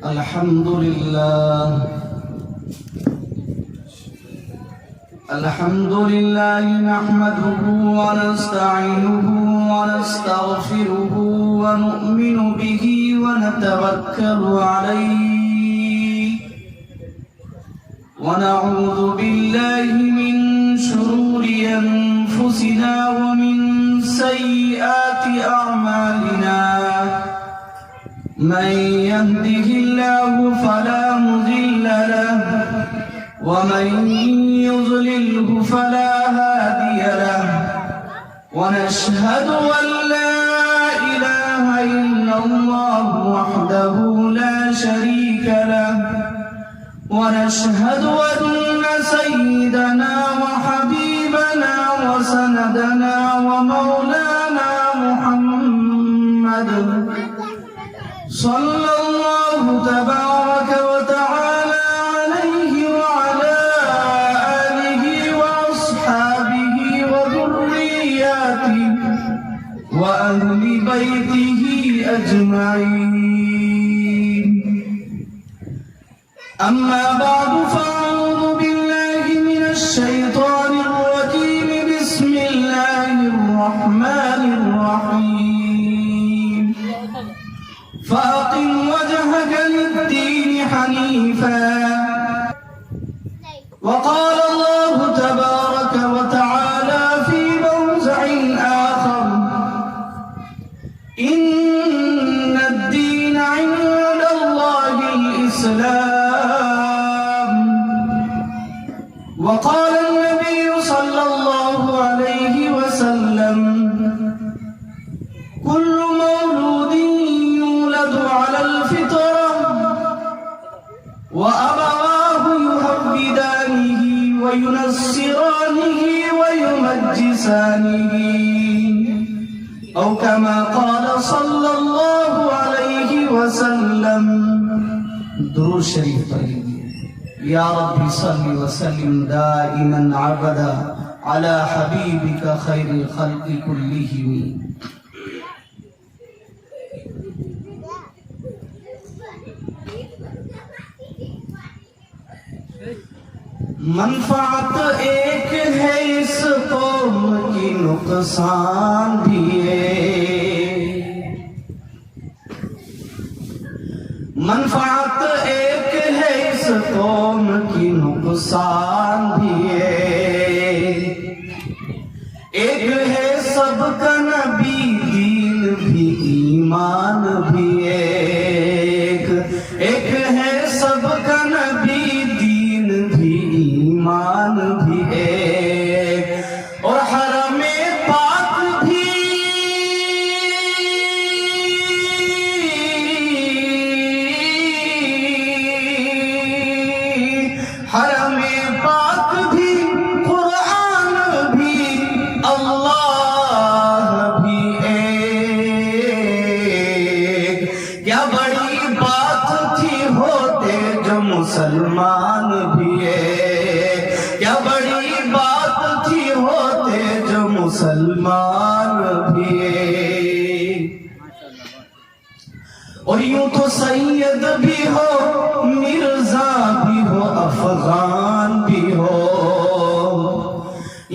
الحمد لله نحمده ونستعينه ونستغفره ونؤمن به ونتوكل عليه ونعوذ بالله من شرور أنفسنا ومن سيئات أعمالنا من يهده الله فلا مضل له ومن يضلله فلا هادي له ونشهد أن لا إله إلا الله وحده لا شريك له ونشهد أن سيدنا وحبيبنا وسندنا ومولانا محمد صلى الله تبارك وتعالى عليه وعلى آله وأصحابه وذرياته وأهل بيته أجمعين. أما بعد فأعوذ بالله من الشيطان الرجيم. بسم الله الرحمن الرحيم. فأقم وجهك للدين حنيفا. وقال الله تبارك وتعالى في موضع آخر: إن الدين عند الله الإسلام. وقال النبي صلى الله عليه وسلم: كل مولود يولد على الفطرة وأبواه يهودانه وينصرانه ويمجسانه أو كما قال صلى الله عليه وسلم. درود شریف پڑھیے. یا رب صل وسلم دائما عبدا على حبيبك خير الخلق كلهم. منفعت ایک ہے اس قوم کی نقصان بھی ہے. منفعت ایک ہے اس قوم کی نقصان بھی ہے. ایک ہے سب کا نبی دین بھی ایمان بھی ایک. ایک ہے سب کا نبی دین بھی ایمان بھی ایک. اور حرم پاک بھی حرم پاک بھی قرآن بھی اللہ بھی ایک. کیا بڑی بات تھی ہوتے جو مسلمان بھی ایک. کیا بڑی بات تھی ہوتے جو مسلمان بھی ایک. اور یوں تو سید بھی ہو مرزا بھی ہو افغان بھی ہو.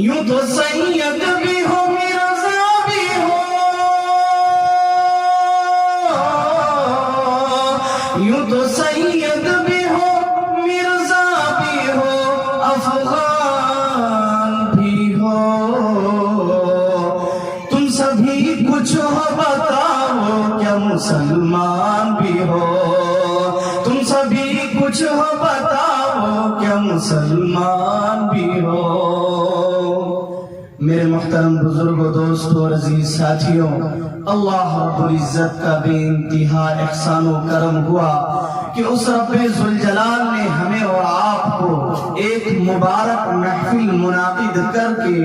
یوں تو سید بھی ہو مرزا بھی ہو. یوں تو سید بھی ہو مرزا بھی ہو افغان بھی ہو. تم سبھی کچھ ہو بتاؤ کیا مسلمان بھی ہو. تم سبھی کچھ ہو بتاؤ کیا مسلمان بھی ہو. میرے محترم بزرگوں، دوستوں اور عزیز ساتھیوں، اللہ رب العزت کا بے انتہا احسان و کرم ہوا کہ اس رب ذوالجلال نے ہمیں اور آپ کو ایک مبارک محفل منعقد کر کے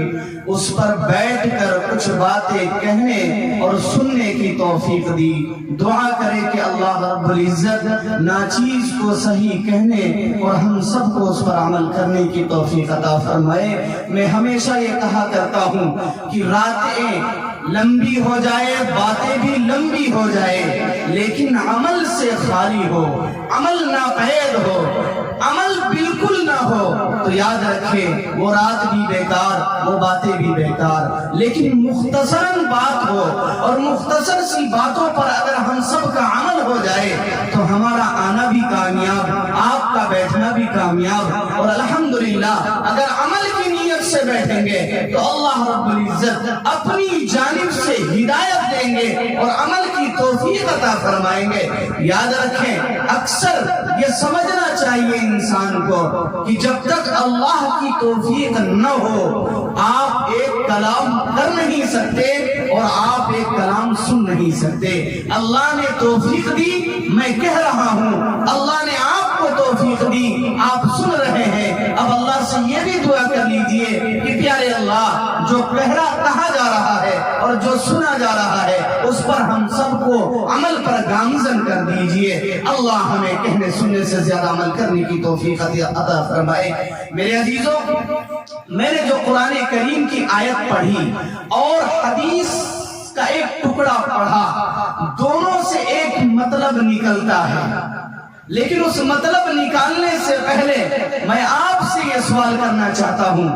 اس پر بیٹھ کر کچھ باتیں کہنے اور سننے کی توفیق دی. دعا کرے کہ اللہ رب العزت ناچیز کو صحیح کہنے اور ہم سب کو اس پر عمل کرنے کی توفیق عطا فرمائے. میں ہمیشہ یہ کہا کرتا ہوں کہ راتیں لمبی ہو جائے، باتیں بھی لمبی ہو جائے، لیکن عمل سے خالی ہو، عمل ناپید ہو، عمل بالکل نہ ہو، تو یاد رکھیں وہ رات بھی بیکار، وہ باتیں بھی بیکار۔ لیکن مختصراً بات ہو اور مختصر سی باتوں پر اگر ہم سب کا عمل ہو جائے تو ہمارا آنا بھی کامیاب، آپ کا بیٹھنا بھی کامیاب۔ اور الحمدللہ اگر عمل کی نیت سے بیٹھیں گے تو اللہ رب العزت اپنی جانب سے ہدایت دیں گے اور عمل کی توفیق عطا فرمائیں گے۔ یاد رکھیں اکثر یہ سمجھنا چاہیے انسان کو کہ جب تک اللہ کی توفیق نہ ہو آپ ایک کلام کر نہیں سکتے اور آپ ایک کلام سن نہیں سکتے۔ اللہ نے توفیق دی، میں کہہ رہا ہوں، اللہ نے آپ کو توفیق دی، آپ سن رہے ہیں۔ اب اللہ سے یہ بھی دعا کر لیجئے کہ پیارے اللہ جو پہلا کہا جا رہا ہے اور جو سنا جا رہا ہے اس پر ہم سب کو عمل پر گامزن کر دیجئے۔ اللہ ہمیں کہنے سننے سے زیادہ عمل کرنے کی توفیق عطا فرمائے۔ میرے عزیزوں، میں نے جو قرآن کریم کی آیت پڑھی اور حدیث کا ایک ٹکڑا پڑھا، دونوں سے ایک مطلب نکلتا ہے، لیکن اس مطلب نکالنے سے پہلے میں آپ سے یہ سوال کرنا چاہتا ہوں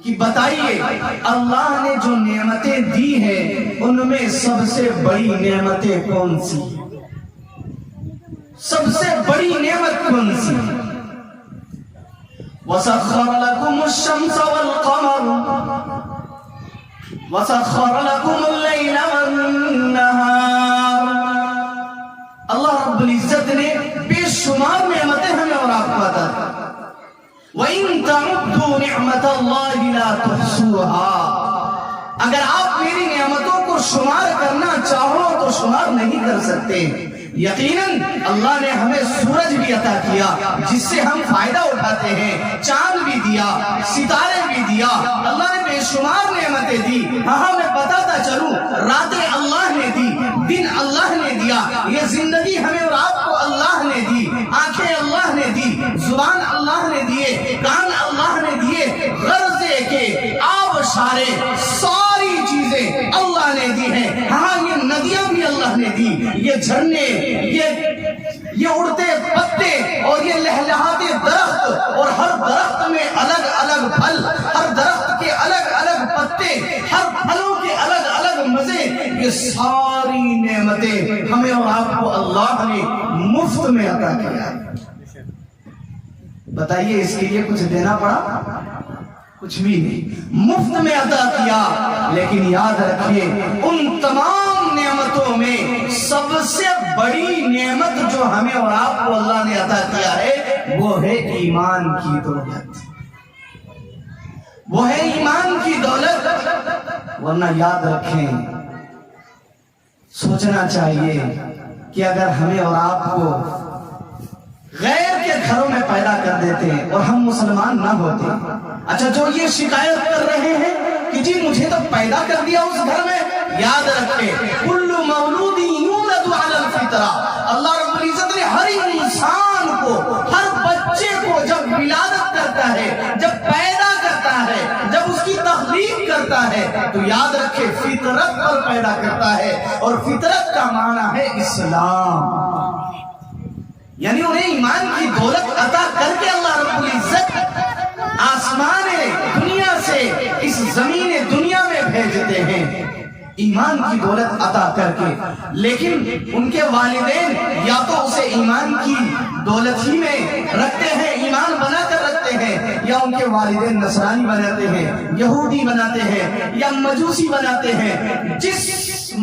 کہ بتائیے اللہ نے جو نعمتیں دی ہیں ان میں سب سے بڑی نعمتیں کون سی؟ سب سے بڑی نعمت کون سی؟ وَسَخَّرَ لَكُمُ الشَّمْسَ وَالْقَمَرَ وَسَخَّرَ لَكُمُ اللَّيْلَ وَالنَّهَارَ۔ اللہ رب العزت نے بے شمار نعمتیں ہمیں اور آپ کو عطا کی۔ وَإِن تَعُدُّوا نِعْمَةَ اللَّهِ لَا تُحْصُوهَا، اگر آپ میری نعمتوں کو شمار کرنا چاہو تو شمار نہیں کر سکتے۔ یقیناً اللہ نے ہمیں سورج بھی عطا کیا جس سے ہم فائدہ اٹھاتے ہیں، چاند بھی دیا، ستارے بھی دیا، اللہ نے بے شمار نعمتیں دی۔ ہاں میں بتاتا چلوں، راتیں اللہ نے دی، دن اللہ نے دیا، یہ زندگی ہمیں اور آپ کو اللہ نے دی، آنکھیں اللہ نے دی، زبان اللہ نے دیے، کان اللہ نے دیے، غرضے کے آب شارے ساری چیزیں اللہ نے دی ہیں۔ ہاں یہ ندیاں بھی اللہ نے دی، یہ جھرنے، یہ اڑتے پتے اور یہ لہلہاتے درخت، اور ہر درخت میں الگ الگ پھل، ہر درخت کے الگ الگ پتے، ہر پھلوں کے الگ الگ مزے، یہ ساری نعمتیں ہمیں اور آپ کو اللہ نے مفت میں عطا کیا۔ بتائیے اس کے لیے کچھ دینا پڑا؟ کچھ بھی نہیں، مفت میں عطا کیا۔ لیکن یاد رکھیے ان تمام نعمتوں میں سب سے بڑی نعمت جو ہمیں اور آپ کو اللہ نے عطا کیا ہے وہ ہے ایمان کی دولت، وہ ہے ایمان کی دولت۔ ورنہ یاد رکھیں، سوچنا چاہیے کہ اگر ہمیں اور آپ کو غیر کے گھروں میں پیدا کر دیتے اور ہم مسلمان نہ ہوتے، اچھا جو یہ شکایت کر رہے ہیں کہ جی مجھے تو پیدا کر دیا اس گھر میں، یاد رکھیں کل مولود یولد علی الفطرہ، اللہ رب العزت نے ہر انسان کو، ہر بچے کو جب ولادت کرتا ہے، جب پیدا کرتا ہے، جب اس کی تخلیق کرتا ہے تو یاد رکھے فطرت پر پیدا کرتا ہے، اور فطرت کا معنی ہے اسلام۔ یعنی انہیں ایمان کی دولت عطا کر کے اللہ رب العزت آسمان دنیا سے اس زمین دنیا میں بھیجتے ہیں، ایمان کی دولت عطا کر کے۔ لیکن ان کے والدین یا تو اسے ایمان کی دولت ہی میں رکھتے ہیں، ایمان بنا کر رکھتے ہیں، یا ان کے والدین نصرانی بناتے ہیں، یہودی بناتے ہیں، یا مجوسی بناتے ہیں۔ جس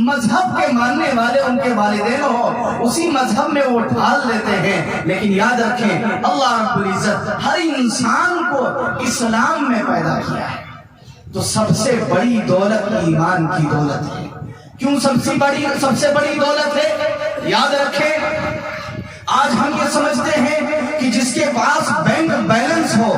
مذہب کے ماننے والے ان کے والدین ہو اسی مذہب میں وہ ڈھال لیتے ہیں۔ لیکن یاد رکھیں اللہ رب العزت ہر انسان کو اسلام میں پیدا کیا ہے، تو سب سے بڑی دولت ایمان کی دولت ہے۔ کیوں سب سے بڑی دولت ہے؟ یاد رکھیں آج ہم یہ سمجھتے ہیں کہ جس کے پاس بینک بیلنس ہو،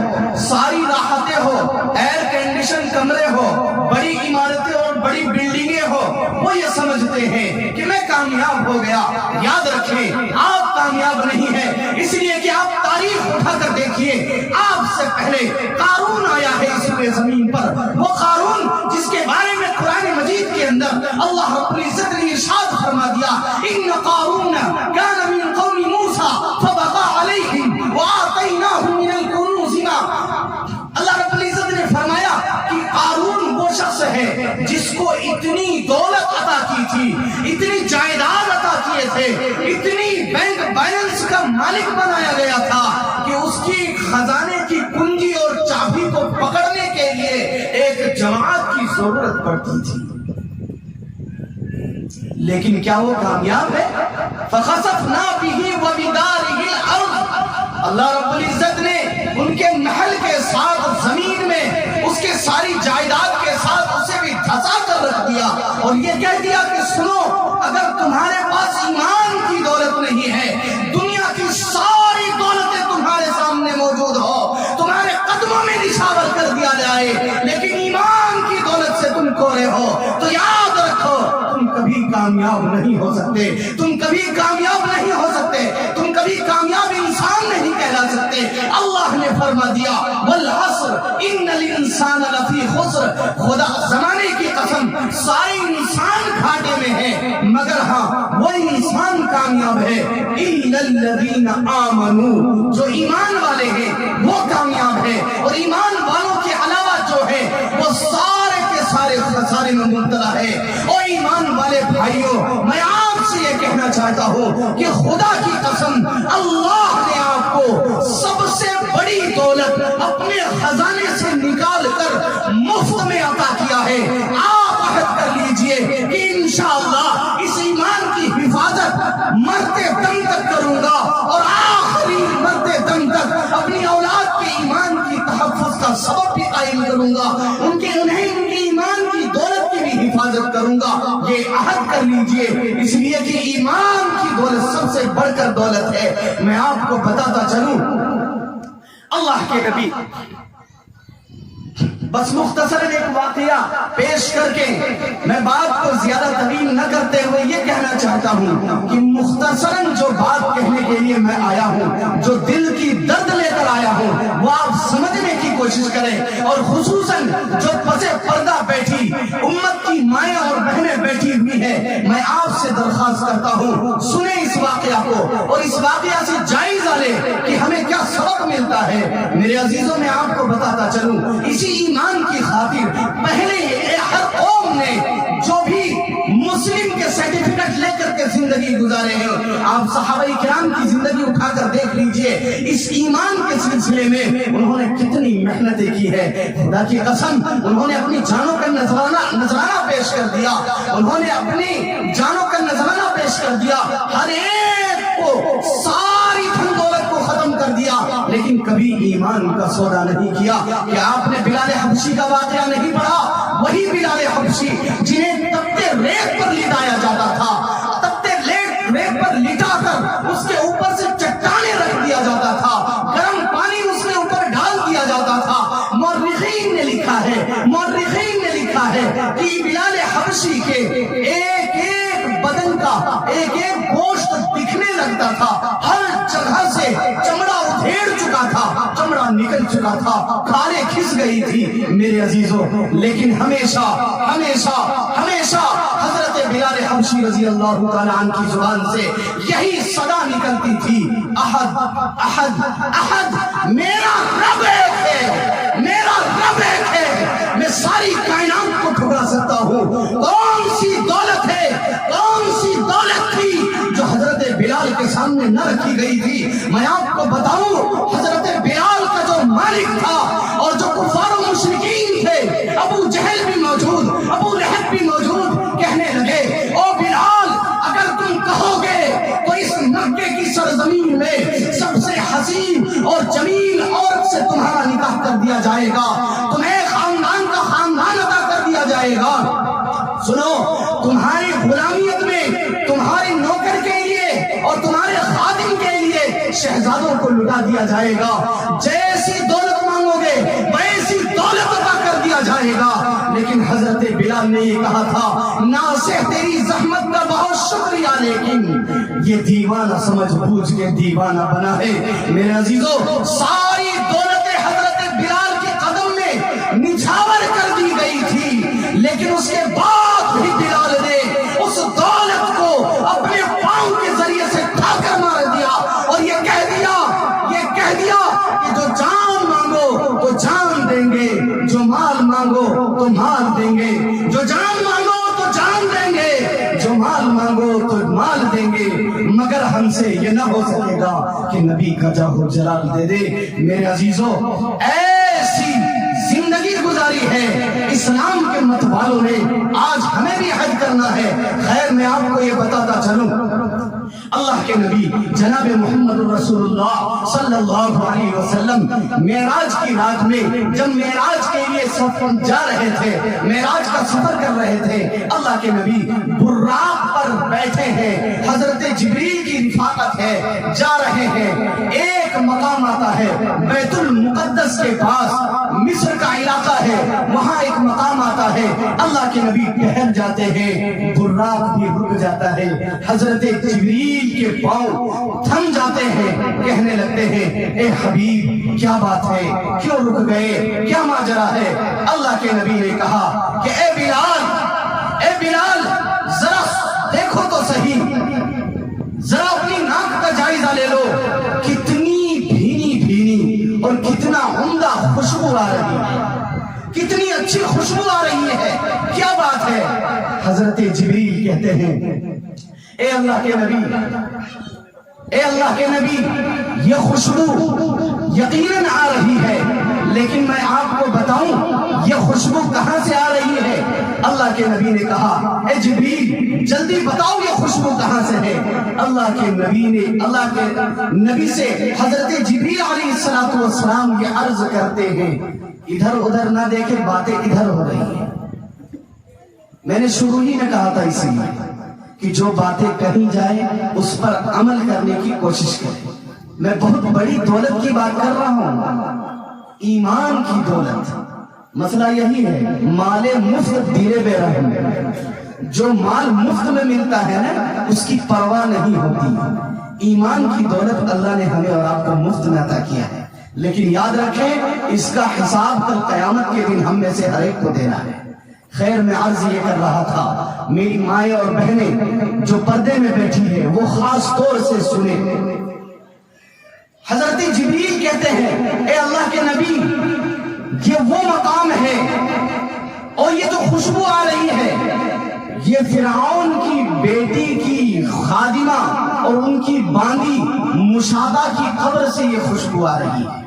ساری راحتیں ہو، ایئر کنڈیشن کمرے ہو، بڑی عمارتیں اور بڑی بلڈنگیں ہو، وہ یہ سمجھتے ہیں کہ میں کامیاب ہو گیا۔ یاد رکھیں آپ کامیاب نہیں ہیں، اس لیے کہ آپ تاریخ اٹھا کر دیکھیے، آپ سے پہلے قارون آیا ہے اس روئے زمین پر، وہ قارون جس کے بارے میں قرآن مجید کے اندر اللہ رب العزت نے ارشاد فرما دیا ان قارون کان من قوم موسیٰ فبغى علیہم وآتیناہ من الکنوز ما، اللہ رب العزت نے فرمایا کہ قارون وہ شخص ہے جس کو اتنی دولت عطا کی تھی، اتنی جائیداد عطا کیے تھے، اتنی بینک بیلنس کا مالک بنایا گیا تھا کہ اس کی خزانے کی کنجی اور چابی کو پکڑنے کے لیے ایک جماعت کی ضرورت پڑتی تھی، لیکن کیا وہ کامیاب ہے؟ فخسفنا به وبداره الارض، اللہ رب العزت نے ان کے محل کے ساتھ زمین میں اس کے ساری جائیداد کے ساتھ اسے بھی دھسا کر رکھ دیا اور یہ کہہ دیا کہ سنو، اگر تمہارے پاس ایمان کی دولت نہیں ہے، دنیا کی ساری دولتیں تمہارے سامنے موجود ہو، تمہارے قدموں میں نشاور کر دیا جائے، لیکن ایمان کی دولت سے تم کورے ہو، تو یاد رکھو تم کبھی کامیاب نہیں ہو سکتے، تم کبھی کامیاب نہیں ہو سکتے، تم کبھی کامیاب انسان نہیں کہلا سکتے۔ اللہ نے فرما دیا والعصر ان الانسان لفی خسر، خدا زمانے کی قسم سارے انسان گھاٹے میں ہے، مگر ہاں وہ انسان کامیاب ہے الا الذین آمنوا، جو ایمان والے ہیں وہ کامیاب ہے، اور ایمان والوں کے علاوہ جو ہے وہ سارے کے سارے خسارے میں مبتلا ہے۔ اور ایمان والے بھائیوں، میں آپ سے یہ کہنا چاہتا ہوں کہ خدا کی قسم اللہ نے آپ کو سب سے بڑی دولت اپنے خزانے سے نکال کر مفت میں عطا کیا ہے۔ آپ عہد کر لیجئے کہ انشاءاللہ اس ایمان کی حفاظت مرتے دم تک کروں گا، اور آخری مرتے دم تک اپنی اولاد کے ایمان کی تحفظ کا سبب بھی قائم کروں گا، ان کے ایمان کی دولت کی بھی حفاظت کروں گا۔ یہ عہد کر لیجئے، اس لیے کہ ایمان کی دولت سب سے بڑھ کر دولت ہے۔ میں آپ کو بتاتا چلوں، اللہ کے نبی بس مختصراً ایک واقعہ پیش کر کے میں بات کو زیادہ طویل نہ کرتے ہوئے یہ کہنا چاہتا ہوں کہ مختصراً جو بات کہنے کے لیے میں آیا ہوں، جو دل کی درد لے کر آیا ہوں، وہ آپ سمجھنے کی کوشش کریں، اور خصوصاً جو پسے پردہ بیٹھی امت کی مائیں اور بہنیں بیٹھی ہوئی ہیں، میں آپ سے درخواست کرتا ہوں سنیں اس واقعہ کو، اور اس واقعہ سے جائزہ لیں کہ ہمیں کیا سبق ملتا ہے۔ میرے عزیزوں، میں آپ کو بتاتا چلوں، اسی ایمان کی خاطر پہلے ہر قوم نے جو بھی مسلم کے سرٹیفکیٹ لے کر کے زندگی گزارے ہیں، آپ صحابہ کرام کی زندگی اٹھا کر دیکھ لیجئے، اس ایمان کے سلسلے میں انہوں نے کتنی محنتیں کی ہے۔ خدا کی قسم انہوں نے اپنی جانوں کا نذرانہ پیش کر دیا، انہوں نے اپنی جانوں کا نذرانہ پیش کر دیا، ہر ایک کو ساری دھن دولت کو ختم کر دیا، لیکن کبھی ایمان کا سودا نہیں کیا۔ کہ آپ نے بلال حبشی کا واقعہ نہیں پڑھا؟ وہی بلال حبشی جنہیں تختے ریت پر لٹایا جاتا تھا، تختے ریت پر لٹا کر اس کے اوپر سے چٹانیں رکھ دیا جاتا تھا، گرم پانی اس کے اوپر ڈال دیا جاتا تھا۔ مورخین نے لکھا ہے کہ بلال حبشی کے ایک ایک بدن کا ایک ایک گوشت دکھنے لگتا تھا، ہر جگہ سے چمڑا ادھیڑ چکا تھا، چمڑا نکل چکا تھا، کھالیں کھس گئی تھی۔ میرے عزیزوں، لیکن ہمیشہ حضرت بلال حبشی رضی اللہ تعالیٰ عنہ کی زبان سے یہی صدا نکلتی تھی، احد احد احد، میرا رب ایک ہے، میرا رب ایک ہے، میں ساری کائنات کو ٹھکرا سکتا ہوں۔ کون سی دولت ہے، کون سی دولت تھی جو حضرت بلال کے سامنے نہ رکھی گئی تھی؟ میں آپ کو بتاؤں، حضرت بلال کا جو مالک تھا اور جو کفار و مشرکین تھے، ابو جہل بھی موجود، ابو لہب بھی موجود، کہنے لگے او بلال، اگر تم کہو گے تو اس مکے کی سرزمین میں سب سے حسین اور جمیل عورت سے تمہارا نکاح کر دیا جائے گا، تمہیں خاندان کا خاندان عطا کر دیا جائے گا۔ سنو، تمہاری غلامیت میں تمہارے نوکر کے لیے اور تمہارے خادم کے لیے شہزادوں کو لٹا دیا جائے گا، جیسی دولت مانگو گے ویسی دولت عطا کر دیا جائے گا۔ لیکن حضرت بلال نے یہ کہا تھا، ناصح تیری زحمت کا بہت شکریہ، لیکن یہ دیوانہ سمجھ بوجھ کے دیوانہ بنا ہے۔ میرے عزیزوں، ساری دولت حضرت بلال کے قدم میں نچھاور کر دی گئی تھی، لیکن اس کے بعد بھی بلال نے دیں گے، جو مال مانگو تو مال دیں گے، جو جان مانگو تو جان دیں گے، جو مال مانگو تو مال دیں گے، مگر ہم سے یہ نہ ہو سکے گا کہ نبی کا جاہ و جلال دے دے۔ میرے عزیزوں، ایسی زندگی گزاری ہے اسلام کے مت والوں نے، آج ہمیں بھی حج کرنا ہے۔ خیر میں آپ کو یہ بتاتا چلوں، اللہ کے نبی جناب محمد رسول اللہ صلی اللہ علیہ وسلم معراج کی رات میں جب معراج کے لیے سفر جا رہے تھے، معراج کا سفر کر رہے تھے، اللہ کے نبی براق پر بیٹھے ہیں، حضرت جبریل کی رفاقت ہے، جا رہے ہیں۔ ایک مقام آتا ہے بیت المقدس کے پاس، مصر کا علاقہ ہے، وہاں ایک مقام آتا ہے، اللہ کے نبی ٹہل جاتے ہیں، براق بھی رک جاتا ہے، حضرت جبریل کے پاؤں تھم جاتے ہیں، کہنے لگتے ہیں اے حبیب کیا بات ہے، کیوں رک گئے، کیا ماجرا ہے؟ اللہ کے نبی نے کہا کہ اے بلال ذرا دیکھو تو صحیح، ذرا اپنی ناک کا جائزہ لے لو، کتنی بھینی اور کتنا عمدہ خوشبو آ رہی ہے، کتنی اچھی خوشبو آ رہی ہے، کیا بات ہے؟ حضرت جبریل کہتے ہیں اے اللہ کے نبی یہ خوشبو یقیناً آ رہی ہے، لیکن میں آپ کو بتاؤں یہ خوشبو کہاں سے آ رہی ہے؟ اللہ کے نبی نے کہا اے جبریل جلدی بتاؤ یہ خوشبو کہاں سے ہے؟ اللہ کے نبی سے حضرت جبریل علیہ السلام یہ عرض کرتے ہیں، ادھر ادھر نہ دیکھے، باتیں ادھر ہو رہی ہیں۔ میں نے شروع ہی میں کہا تھا اسی لیے کہ جو باتیں کہی جائے اس پر عمل کرنے کی کوشش کریں۔ میں بہت بڑی دولت کی بات کر رہا ہوں، ایمان کی دولت۔ مسئلہ یہی ہے، مال مفت دیرے بے رحم، جو مال مفت میں ملتا ہے نا اس کی پرواہ نہیں ہوتی۔ ایمان کی دولت اللہ نے ہمیں اور آپ کو مفت میں عطا کیا ہے، لیکن یاد رکھیں اس کا حساب کل قیامت کے دن ہم میں سے ہر ایک کو دینا ہے۔ خیر میں عرض یہ کر رہا تھا، میری مائیں اور بہنیں جو پردے میں بیٹھی ہے وہ خاص طور سے سنیں۔ حضرت جبریل کہتے ہیں اے اللہ کے نبی یہ وہ مقام ہے اور یہ جو خوشبو آ رہی ہے یہ فرعون کی بیٹی کی خادمہ اور ان کی باندی مشابہ کی قبر سے یہ خوشبو آ رہی ہے۔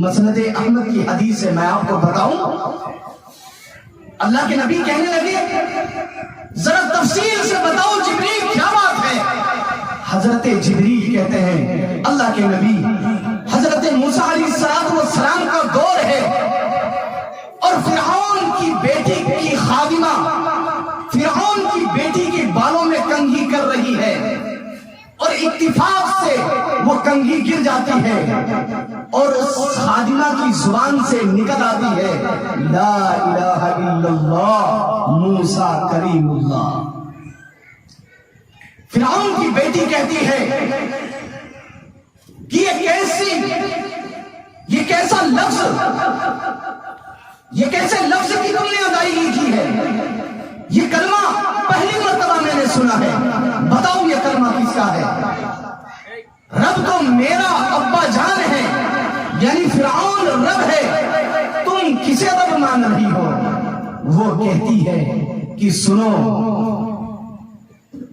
مسند احمد کی حدیث ہے، میں آپ کو بتاؤں، اللہ کے نبی کہنے لگے ذرا تفصیل سے بتاؤ جبریل کیا بات ہے؟ حضرت جبریل کہتے ہیں اللہ کے نبی حضرت موسیٰ علیہ السلام کا دور ہے اور فرعون کی بیٹی کی خادمہ فرعون کی بیٹی کے بالوں میں کنگھی کر رہی ہے اور اتفاق سے وہ کنگھی گر جاتی ہے اور اس خادمہ کی زبان سے نکل آتی ہے لا الہ الا اللہ موسیٰ کریم اللہ۔ فرعون کی بیٹی کہتی ہے کہ یہ کیسا لفظ یہ کیسے لفظ کی تم نے ادائیگی کی ہے؟ یہ کلمہ پہلی مرتبہ میں نے سنا ہے، بتاؤ یہ کلمہ کس کا ہے؟ رب تو میرا ابا جان ہے، یعنی فرعون رب ہے، تم کسے رب مان رہی ہو؟ وہ کہتی ہے کہ سنو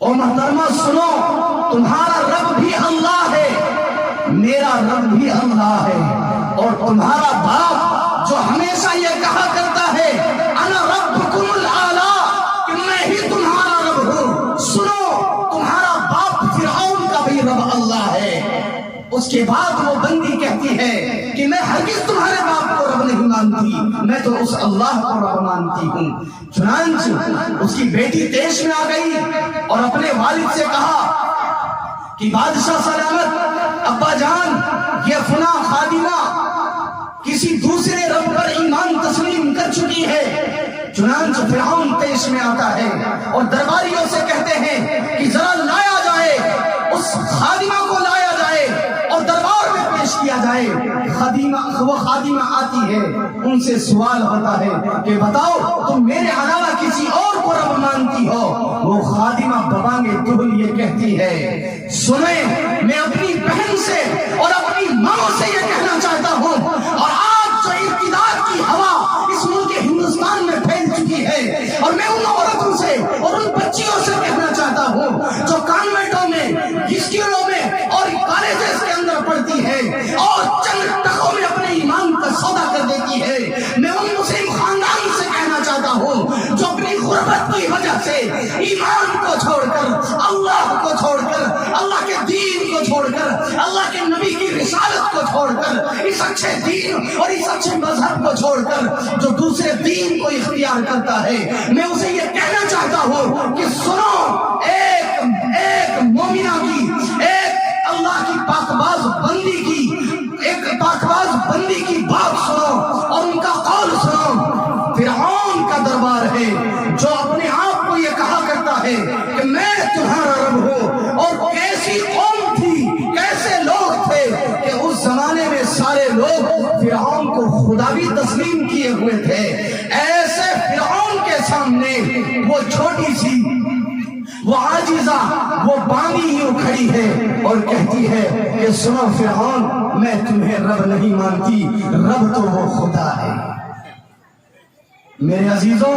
او محترمہ سنو، تمہارا رب بھی اللہ ہے، میرا رب بھی اللہ ہے، اور تمہارا باپ جو ہمیشہ یہ کہا کرتا ہے انا ربکم الاعلی کہ میں ہی تمہارا رب ہوں، سنو تمہارا باپ فرعون کا بھی رب اللہ ہے۔ اس کے بعد وہ بندی کہتی ہے کہ میں ہرگز تمہارے باپ کو رب نہیں مانتی، میں تو اس اللہ کو رب مانتی ہوں۔ چنانچہ اس کی بیٹی تیش میں آ گئی اور اپنے والد سے کہا کہ بادشاہ سلامت، ابا جان یہ فلاں خادمہ کسی دوسرے رب پر ایمان تسلیم کر چکی ہے۔ چنانچہ فرعون تیش میں آتا ہے اور درباریوں سے کہتے ہیں کہ ذرا لایا جائے، اس خادمہ کو لایا جائے اور دربار میں پیش کیا جائے۔ وہ خادمہ آتی ہے، ان سے سوال ہوتا ہے کہ بتاؤ تم میرے علاوہ کسی اور کو رب مانتی ہو؟ وہ خادمہ ببانگے دہل یہ کہتی ہے سنیں میں اپنی بہن سے اور اپنی ماں سے یہ کہنا چاہتا ہوں، اور آج جو ارتداد کی ہوا غربت کی وجہ سے ایمان کو چھوڑ کر، اللہ کو چھوڑ کر، اللہ کے دین کو چھوڑ کر، اللہ کے نبی کی رسالت کو چھوڑ کر، اس اچھے دین اور اس اچھے مذہب کو چھوڑ کر جو دوسرے دین کو اختیار کرتا ہے، میں اسے یہ کہنا چاہتا ہوں کہ سنو، ایک مومنہ کی، ایک اللہ کی پاکباز بندی کی، ایک پاکباز بندی کی بات سنو اور ان کا قول سنو۔ فرعون کا دربار ہے جو اپنے آپ کو یہ کہا کرتا ہے کہ میں تمہارا رب ہوں، اور کیسی قوم تھی، کیسے لوگ تھے کہ اس زمانے میں سارے لوگ فرعون کو خدا بھی تسلیم کیے ہوئے تھے۔ ایسے فرعون کے سامنے وہ چھوٹی سی، وہ عاجزہ، وہ بانی یوں کھڑی ہے اور کہتی ہے کہ سنو فرعون، میں تمہیں رب نہیں مانتی، رب تو وہ خدا ہے۔ میرے عزیزوں،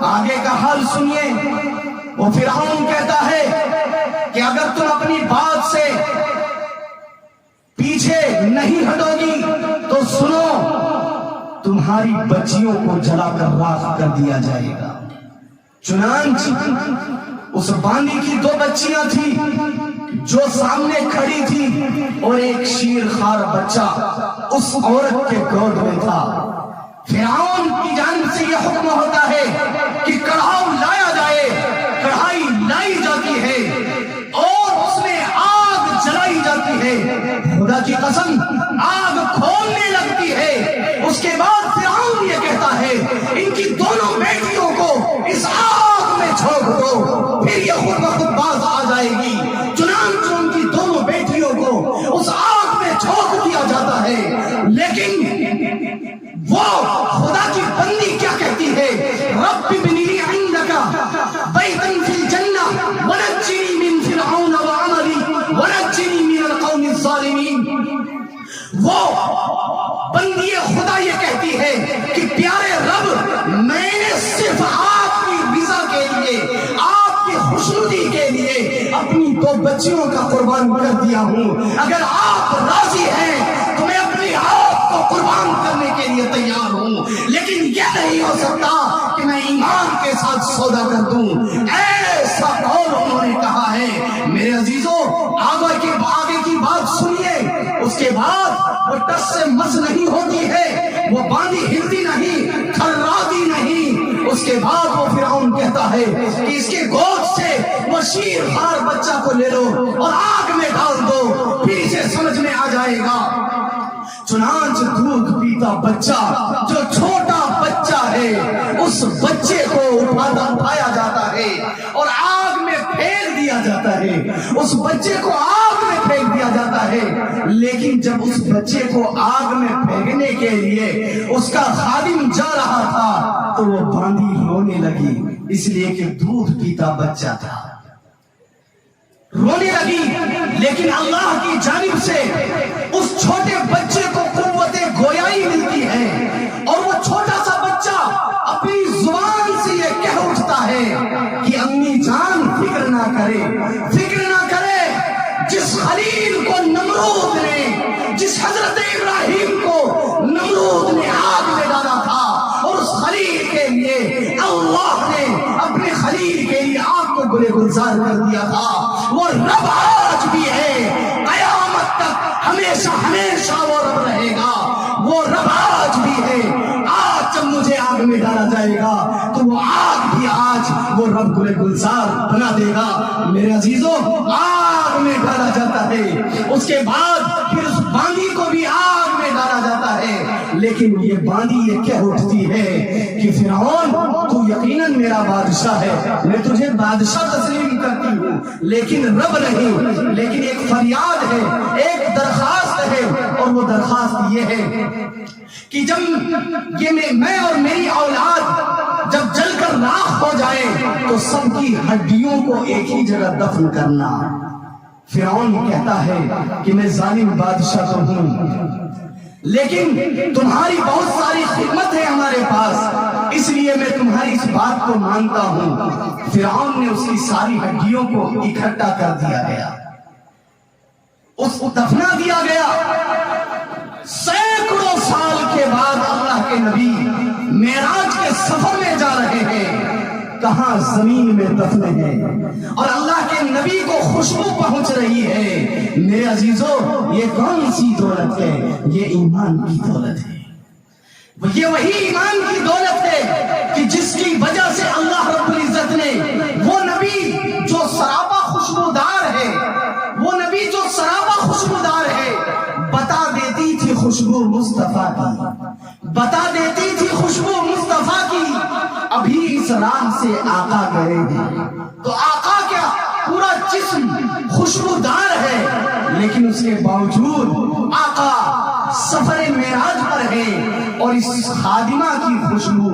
آگے کا حال سنیے۔ وہ فرعون کہتا ہے کہ اگر تم اپنی بات سے پیچھے نہیں ہٹو گی تو سنو، تمہاری بچیوں کو جلا کر راکھ کر دیا جائے گا۔ چنانچہ اس باندی کی 2 بچیاں تھیں جو سامنے کھڑی تھی، اور ایک شیر خوار بچہ اس عورت کے گود میں تھا۔ فرعون کی جانب سے یہ حکم ہوتا ہے کہ کڑھاؤ لایا جائے، کڑھائی لائی جاتی ہے اور اس میں آگ جلائی جاتی ہے۔ خدا کی قسم، آگ کھولنے لگتی ہے۔ اس کے بعد فرعون یہ کہتا ہے ان کی دونوں بیٹیوں کو اس آگ میں جھونک دو، پھر یہ خود بخود باز آ جائے گی۔ چنانچہ ان کی دونوں بیٹیوں کو اس آگ میں جھونک دیا جاتا ہے۔ لیکن وہ خدا کی بندی کیا کہتی ہے؟ رب ابن لی عندک بیتا فی الجنہ ونجنی من فرعون وعملی ونجنی من القوم الظالمین۔ وہ بندی خدا یہ کہتی ہے کہ پیارے رب، میں نے صرف آپ کی رضا کے لیے، آپ کی خوشنودی کے لیے اپنی 2 بچیوں کا قربان کر دیا ہوں۔ اگر آپ راضی ہیں تو میں اپنی آپ کو قربان کرنے کے لیے تیار ہوں، لیکن یہ نہیں ہو سکتا کہ میں ایمان کے ساتھ سودا کر دوں۔ ایسا قول انہوں نے کہا ہے۔ میرے عزیزوں، آگے کی بات سنیے۔ اس کے بعد وہ ٹس سے مس نہیں ہوتی ہے، وہ باندھی ہلتی نہیں، تھراتی نہیں۔ اس کے بعد وہ فرعون کہتا ہے کہ اس کے گود سے وہ شیر خوار بچہ کو لے لو اور آگ میں ڈال دو، پھر اسے سمجھ میں آ جائے گا۔ چنانچہ دودھ پیتا بچہ، جو چھوٹا بچہ ہے، اس بچے کو اٹھایا جاتا ہے اور آگ میں پھینک دیا جاتا ہے۔ اس بچے کو آگ میں پھینک دیا جاتا ہے، لیکن جب اس بچے کو آگ میں پھینکنے کے لیے اس کا خادم جا رہا تھا تو وہ باندھی رونے لگی، اس لیے کہ دودھ پیتا بچہ تھا، رونے لگی۔ لیکن اللہ کی جانب سے اس چھوٹے بچے کو قوت گویائی ملتی ہے، اور وہ چھوٹا سا بچہ اپنی زبان سے یہ کہہ اٹھتا ہے کہ امی جان فکر نہ کرے، فکر نہ کرے۔ جس خلیل کو نمرود نے، جس حضرت ابراہیم کو نمرود نے آگ میں ڈالا تھا، اور اس خلیل کے لیے اللہ نے اپنے خلیل کے لیے آگ کو گلے گلزار کر دیا تھا، وہ رب آج بھی ہے، قیامت تک ہمیشہ ہمیشہ وہ رب رہے گا۔ وہ رب آج بھی ہے۔ آج جب مجھے آگ میں ڈالا جائے گا تو وہ آگ بھی آج وہ رب گلے گلزار بنا دے گا۔ میرے عزیزوں، آگ میں ڈالا جاتا ہے، اس کے بعد پھر اس باندی کو بھی آگ میں ڈالا جاتا ہے، لیکن یہ باندی یہ کہہ اٹھتی ہے کہ فرعون، تو یقیناً میرا بادشاہ ہے، میں تجھے بادشاہ تسلیم کرتی ہوں، لیکن رب نہیں۔ لیکن ایک فریاد ہے، ایک درخواست ہے، اور وہ درخواست یہ ہے کہ جب یہ میں اور میری اولاد جب جل کر راکھ ہو جائے تو سب کی ہڈیوں کو ایک ہی جگہ دفن کرنا۔ فرعون کہتا ہے کہ میں ظالم بادشاہ تو ہوں، لیکن تمہاری بہت ساری خدمت ہے ہمارے پاس، اس لیے میں تمہاری اس بات کو مانتا ہوں۔ فرعون نے اس کی ساری ہڈیوں کو اکٹھا کر دیا گیا، اس کو دفنا دیا گیا۔ سینکڑوں سال کے بعد اللہ کے نبی معراج کے سفر میں جا رہے ہیں، کہاں زمین میں دفن ہیں، اور اللہ کے نبی کو خوشبو پہنچ رہی ہے۔ میرے عزیزو، یہ کون سی دولت ہے؟ یہ ایمان کی دولت ہے۔ یہ وہی ایمان کی دولت ہے کہ جس کی وجہ سے اللہ رب العزت نے وہ نبی جو سراپا خوشبودار ہے، وہ نبی جو سراپا خوشبودار ہے، بتا دیتی تھی خوشبو مصطفیٰ کی، بتا دیتی تھی خوشبو مصطفیٰ کی، ابھی اس راہ سے آقا گئے ہیں۔ تو آقا کیا پورا جسم خوشبودار ہے، لیکن اس کے باوجود آقا سفر معراج پر ہے، اور اس خادمہ کی خوشبو،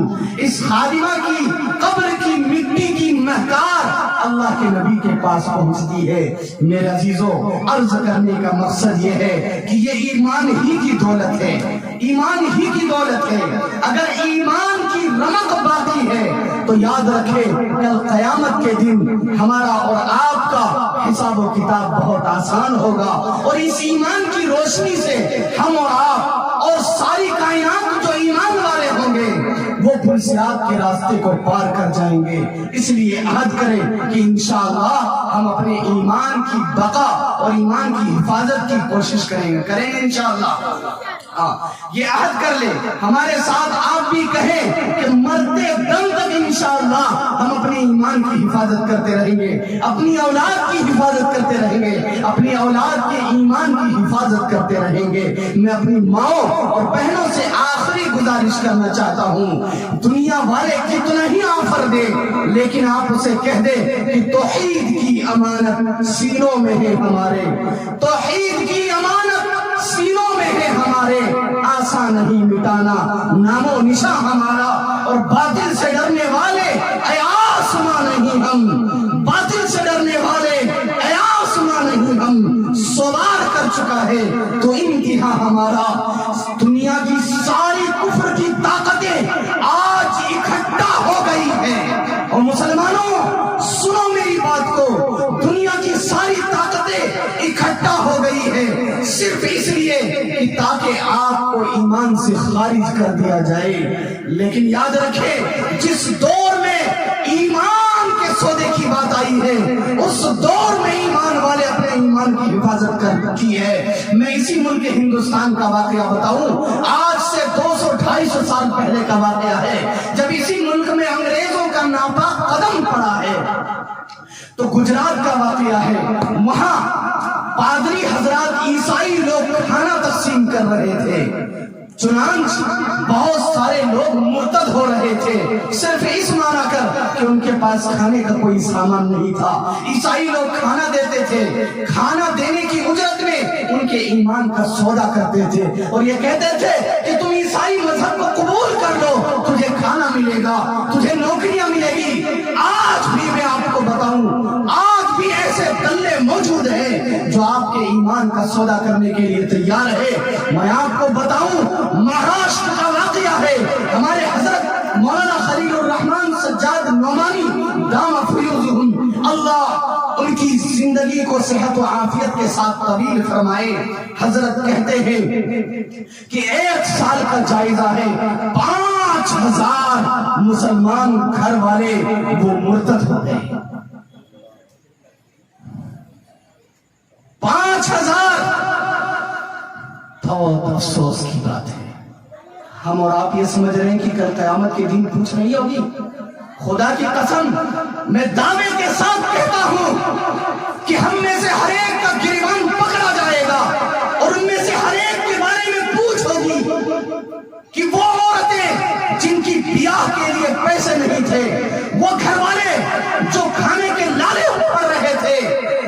اس خادمہ کی قبر کی مٹی کی مہکار اللہ کے نبی کے پاس پہنچتی ہے۔ میرے عزیزو، عرض کرنے کا مقصد یہ ہے کہ یہ ایمان ہی کی دولت ہے، ایمان ہی کی دولت ہے۔ اگر ایمان کی رمق باقی ہے تو یاد رکھے کل قیامت کے دن ہمارا اور آپ کا حساب و کتاب بہت آسان ہوگا، اور اس ایمان کی روشنی سے ہم اور آپ اور ساری کائنات جو ایمان والے ہوں گے وہ پرسیات کے راستے کو پار کر جائیں گے۔ اس لیے عہد کریں کہ انشاءاللہ ہم اپنے ایمان کی بقا اور ایمان کی حفاظت کی کوشش کریں گے انشاءاللہ۔ یہ عہد کر لیں، ہمارے ساتھ آپ بھی کہیں کہ مرتے دم تک انشاءاللہ ہم اپنے ایمان کی حفاظت کرتے رہیں گے، اپنی اولاد کی حفاظت کرتے رہیں گے، اپنی اولاد کے ایمان کی حفاظت کرتے رہیں گے۔ میں اپنی ماؤں اور بہنوں سے آخری گزارش کرنا چاہتا ہوں، دنیا والے کتنا ہی آفر دے، لیکن آپ اسے کہہ دے کہ توحید کی امانت سینوں میں ہے ہمارے، توحید کی امانت سینوں میں ہے ہمارے، آسان نہیں مٹانا نام و نشان ہمارا، اور باطل سے ڈرنے والے اے آسمان نہیں ہم، باطل سے ڈرنے والے اے آسمان نہیں ہم، سوار کر چکا ہے تو انتہا ہمارا۔ دنیا کی ساری کفر کی طاقتیں آج اکٹھا ہو گئی ہیں، اور مسلمانوں سنو میری بات کو، دنیا کی ساری طاقتیں اکٹھا ہو گئی ہے صرف اس لیے کہ تاکہ آپ کو ایمان سے خارج کر دیا جائے۔ لیکن یاد رکھیں، جس دور میں ایمان کے سودے کی بات آئی ہے اس دور میں ایمان والے اپنے ایمان کی حفاظت کی ہے۔ میں اسی ملک ہندوستان کا واقعہ بتاؤں، آج سے 200-250 سال پہلے کا واقعہ ہے، جب اسی ملک میں انگریزوں کا ناپاک قدم پڑا ہے۔ تو گجرات کا واقعہ ہے، وہاں پادری حضرات عیسائی لوگ کھانا تقسیم کر رہے تھے، چنانچہ بہت سارے لوگ مرتد ہو رہے تھے، صرف اس معنی کر کہ ان کے پاس کھانے کا کوئی سامان نہیں تھا۔ عیسائی لوگ کھانا دیتے تھے، کھانا دینے کی اجرت میں ان کے ایمان کا سودا کرتے تھے، اور یہ کہتے تھے کہ تم عیسائی مذہب کو قبول کر لو، تجھے کھانا ملے گا، تجھے نوکریاں ملے گی۔ آج بھی میں آپ کو بتاؤں، آج بھی ایسے دلے موجود ہیں جو آپ کے ایمان کا سودا کرنے کے لیے تیار ہے۔ میں آپ کو بتاؤں، مہاراشٹر کا واقعہ ہے، ہمارے حضرت مولانا خلیل الرحمن سجاد نعمانی دام فیوزہم، اللہ ان کی زندگی کو صحت و عافیت کے ساتھ طویل فرمائے۔ حضرت کہتے ہیں کہ 1 سال کا جائزہ ہے، 5000 مسلمان گھر والے وہ مرتد ہو گئے، 5000۔ بہت افسوس کی بات ہے، ہم اور آپ یہ سمجھ رہے ہیں کہ کل قیامت کے دن پوچھ نہیں ہوگی۔ خدا کی قسم میں دعوے کے ساتھ کہتا ہوں کہ ہم میں سے ہر ایک کا گریبان پکڑا جائے گا، اور ان میں سے ہر ایک کے بارے میں پوچھ ہوگی کہ وہ عورتیں جن کی بیاہ کے لیے پیسے نہیں تھے، وہ گھر والے جو کھانے کے لالے پڑ رہے تھے،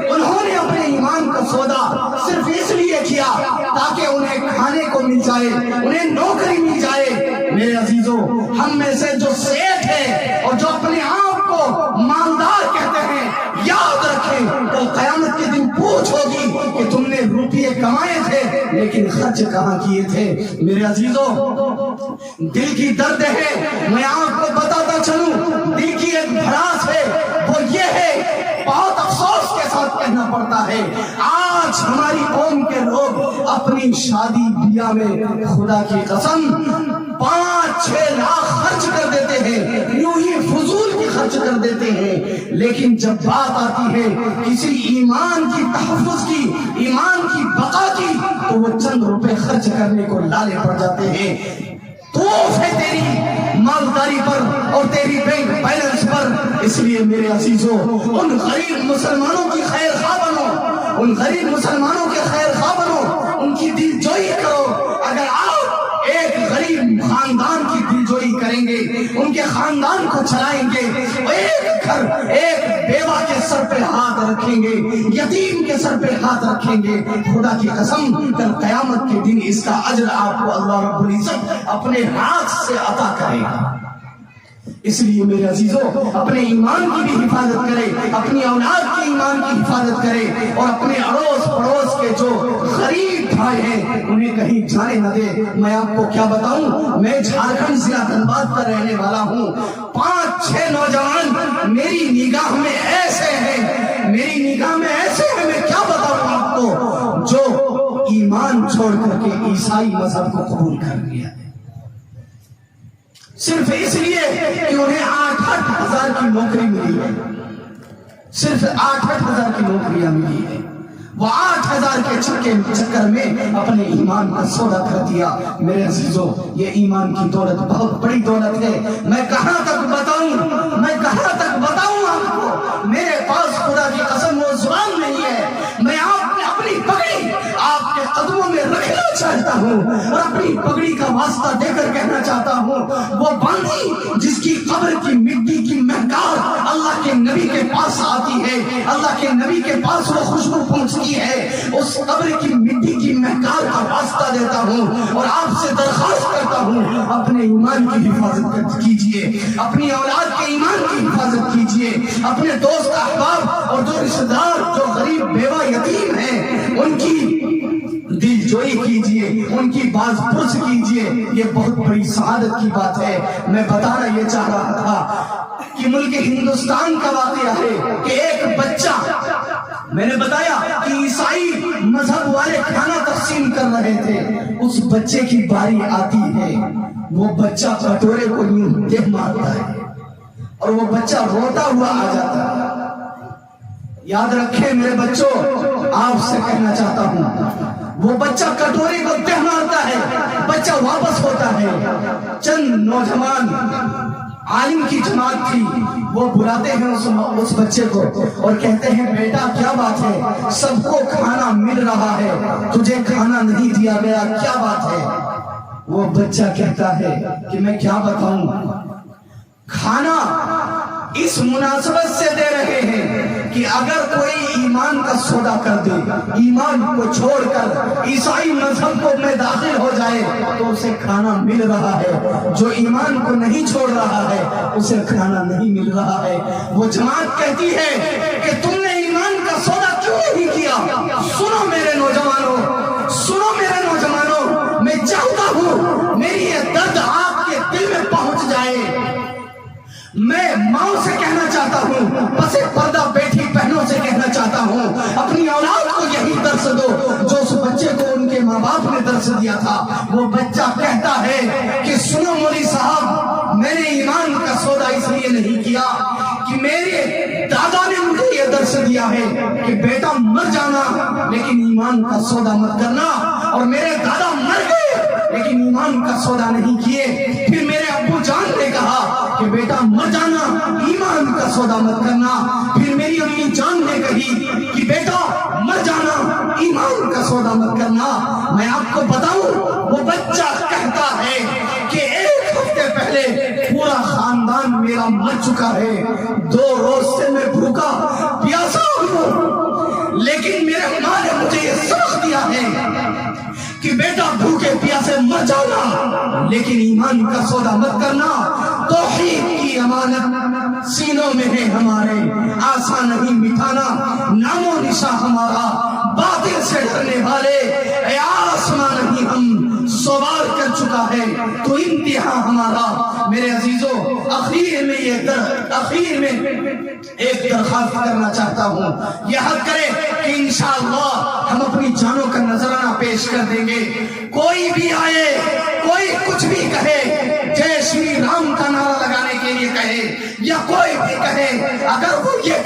انہوں نے اپنے ایمان کا سودا صرف اس لیے کیا تاکہ انہیں کھانے کو مل جائے، انہیں نوکری مل جائے۔ میرے عزیزوں، ہم میں سے جو سیٹھ ہے اور جو اپنے آپ کو مالدار کہتے ہیں، یاد رکھیں کل قیامت کے دن پوچھ ہوگی کہ تم نے روپیے کمائے تھے لیکن خرچ کہاں کیے تھے۔ میرے عزیزوں، دل کی درد ہے، میں آپ کو بتاتا چلوں، دل کی ایک بھڑاس ہے، وہ یہ ہے، بہت افسوس کے ساتھ کہنا پڑتا ہے، آج ہماری قوم کے لوگ اپنی شادی بیاہ میں خدا کی قسم 5-6 لاکھ خرچ کر دیتے ہیں، یوں ہی فضول کی خرچ کر لیکن جب بات آتی ہے کسی ایمان کی تحفظ کی، ایمان کی بقا کی، تو وہ چند روپے خرچ کرنے کو لالے پڑ جاتے ہیں۔ توف ہے تیری مالداری پر اور تیری بینک بیلنس پر۔ اس لیے میرے عزیزو، ان غریب مسلمانوں کی خیر خواہ بنو، ان غریب مسلمانوں کے خیر خواہ بنو، ان کی دل جوئی کرو۔ اگر آپ ایک غریب خاندان کی دل جوئی کریں گے، ان کے خاندان کو چلائیں گے، ایک گھر ایک بیوہ کے سر پہ ہاتھ رکھیں گے، یتیم کے سر پہ ہاتھ رکھیں گے، خدا کی قسم کل قیامت کے دن اس کا اجر آپ کو اللہ رب العزت اپنے ہاتھ سے عطا کرے گا۔ اس لیے میرے عزیزو، اپنے ایمان کی بھی حفاظت کرے، اپنی اولاد کی ایمان کی حفاظت کرے، اور اپنے اڑوس پڑوس کے جو غریب بھائی ہیں انہیں کہیں جانے نہ دے۔ میں آپ کو کیا بتاؤں، میں جھارکھنڈ ضلع دھنباد کا رہنے والا ہوں۔ 5-6 نوجوان میری نگاہ میں ایسے ہیں، میری نگاہ میں ایسے ہیں، میں کیا بتاؤں آپ کو، جو ایمان چھوڑ کر کے عیسائی مذہب کو قبول کر لیا، صرف اس لیے کہ انہیں 8-8 ہزار کی نوکری ملی ہے، صرف 8-8 ہزار کی نوکریاں ملی ہے۔ وہ 8 ہزار کے چکر میں اپنے ایمان کا سودا کر دیا۔ میرے عزیزو، یہ ایمان کی دولت بہت بڑی دولت ہے۔ میں کہاں تک بتاؤں آپ کو، میرے پاس خدا کی قسم وہ زبان نہیں ہے۔ میں اپنی پگڑی آپ کے قدموں میں رکھنا چاہتا ہوں، اور اپنی پگڑی کا واسطہ دے کر کہنا چاہتا ہوں، وہ باندھی جس کی قبر کی مٹی کی مہکار اللہ کے نبی کے پاس آتی ہے، اللہ کے نبی کے پاس وہ خوشبو پہنچتی ہے، اس قبر کی مٹی کی مہکار کا واسطہ دیتا ہوں اور آپ سے درخواست کرتا ہوں، اپنے ایمان کی حفاظت کیجئے، اپنی اولاد کے ایمان کی حفاظت کیجئے، اپنے دوست احباب اور جو رشتہ دار جو غریب بیوہ یتیم ہیں ان کی دل جوئی کیجئے، ان کی باز پرس کیجئے۔ یہ بہت بڑی سعادت کی بات ہے۔ میں بتانا یہ چاہ رہا تھا کہ ملک ہندوستان کا واقعہ ہے کہ ایک بچہ، میں نے بتایا کہ عیسائی مذہب والے کھانا تقسیم کر رہے تھے، اس بچے کی باری آتی ہے، وہ بچہ کٹورے کو یوں دے مارتا ہے اور وہ بچہ روتا ہوا آ جاتا ہے۔ یاد رکھیں میرے بچوں، آپ سے کہنا چاہتا ہوں، وہ بچہ کٹوری کو دے مارتا ہے، بچہ واپس ہوتا ہے۔ چند نوجوان عالم کی جماعت تھی، وہ بلاتے ہیں اس بچے کو اور کہتے ہیں، بیٹا کیا بات ہے، سب کو کھانا مل رہا ہے، تجھے کھانا نہیں دیا گیا، کیا بات ہے؟ وہ بچہ کہتا ہے کہ میں کیا بتاؤں، کھانا اس مناسبت سے دے رہے ہیں کہ اگر کوئی ایمان کا سودا کر دے، ایمان کو چھوڑ کر عیسائی مذہب کو میں داخل ہو جائے تو اسے کھانا مل رہا ہے، جو ایمان کو نہیں چھوڑ رہا ہے اسے کھانا نہیں مل رہا ہے۔ وہ جماعت کہتی ہے کہ تم نے ایمان کا سودا کیوں نہیں کیا؟ سنو میرے نوجوانوں، سنو میرے نوجوانوں، میں چاہتا ہوں میری یہ درد آپ کے دل میں پہنچ جائے۔ میں ماں سے کہنا چاہتا ہوں، پس پردہ بیٹھی بہنوں سے کہنا چاہتا ہوں، اپنی اولاد کو یہی درس دو جو اس بچے کو ان کے ماں باپ نے درس دیا تھا۔ وہ بچہ کہتا ہے کہ سنو مولوی صاحب، میں نے ایمان کا سودا اس لیے نہیں کیا کہ میرے دادا نے مجھے یہ درس دیا ہے کہ بیٹا مر جانا لیکن ایمان کا سودا مت کرنا، اور میرے دادا مر گئے لیکن ایمان کا سودا نہیں کیے۔ پھر میرے ابو جان نے کہا کہ بیٹا مر جانا، ایمان کا سودا مت کرنا۔ پھر میری امی جان نے کہی کہ بیٹا مر جانا، ایمان کا سودا مت کرنا۔ میں آپ کو بتاؤں، وہ بچہ کہتا ہے کہ 1 ہفتے پہلے پورا خاندان میرا مر چکا ہے، 2 روز سے میں بھوکا پیاسا ہوں، لیکن میرے ماں نے مجھے یہ سبق دیا ہے کہ بیٹا بھوکے پیاسے مر جانا لیکن ایمان کا سودا مت کرنا۔ توحید کی امانت سینوں میں ہے ہمارے، آسان نہیں مٹھانا، نام و نشاں ہمارا باطل سے ڈرنے والے، اے آسمان نہیں ہم سوار کر چکا ہے تو انتہا ہمارا۔ میرے عزیزو، اخیر میں ایک درخواست کرنا چاہتا ہوں، یہ حق کرے کہ انشاءاللہ ہم اپنی جانوں کا نذرانہ پیش کر دیں گے۔ کوئی بھی آئے، کوئی کچھ بھی کہے، جے شری رام کا نعرہ لگانے کے لیے کہے یا کوئی بھی کہے، اگر وہ یہ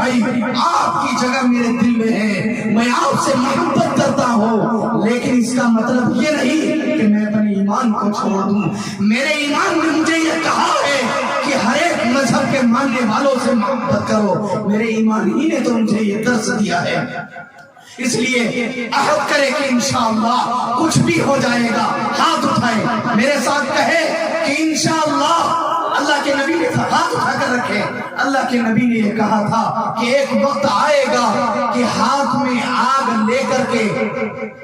بھائی آپ کی جگہ میرے دل میں ہے، میں آپ سے محبت کرتا ہوں، لیکن اس کا مطلب یہ نہیں کہ میں اپنے ایمان کو چھوڑ دوں۔ میرے ایمان نے مجھے یہ کہا ہے کہ ہر ایک مذہب کے ماننے والوں سے محبت کرو، میرے ایمان ہی نے تو مجھے یہ درس دیا ہے۔ اس لیے عہد کرے کہ انشاءاللہ کچھ بھی ہو جائے گا، ہاتھ اٹھائیں میرے ساتھ کہے کہ انشاءاللہ۔ اللہ کے نبی نے ہاتھ اٹھا کر رکھے، اللہ کے نبی نے یہ کہا تھا کہ ایک وقت آئے گا کہ ہاتھ میں آگ لے کر کے،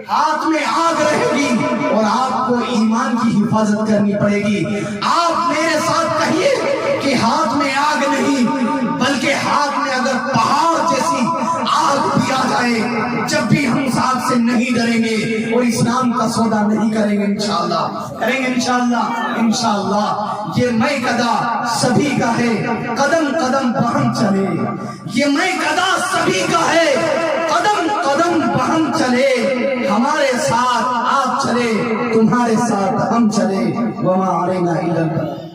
ہاتھ میں آگ رہے گی اور آپ کو ایمان کی حفاظت کرنی پڑے گی۔ آپ میرے ساتھ کہیے کہ ہاتھ میں آگ نہیں، بلکہ ہاتھ میں اگر پہاڑ جیسی آگ بھی آ جائے، جب بھی ہم اس آگ سے نہیں ڈریں گے اور اسلام کا سودا نہیں کریں گے، انشاءاللہ کریں گے، انشاءاللہ۔ یہ میں قدا سبھی کا ہے، قدم قدم پر ہم چلے، یہ میں قدا سبھی کا ہے، قدم قدم پر ہم چلے، ہمارے ساتھ آپ چلے، تمہارے ساتھ ہم چلے، وما علینا الا البلاغ۔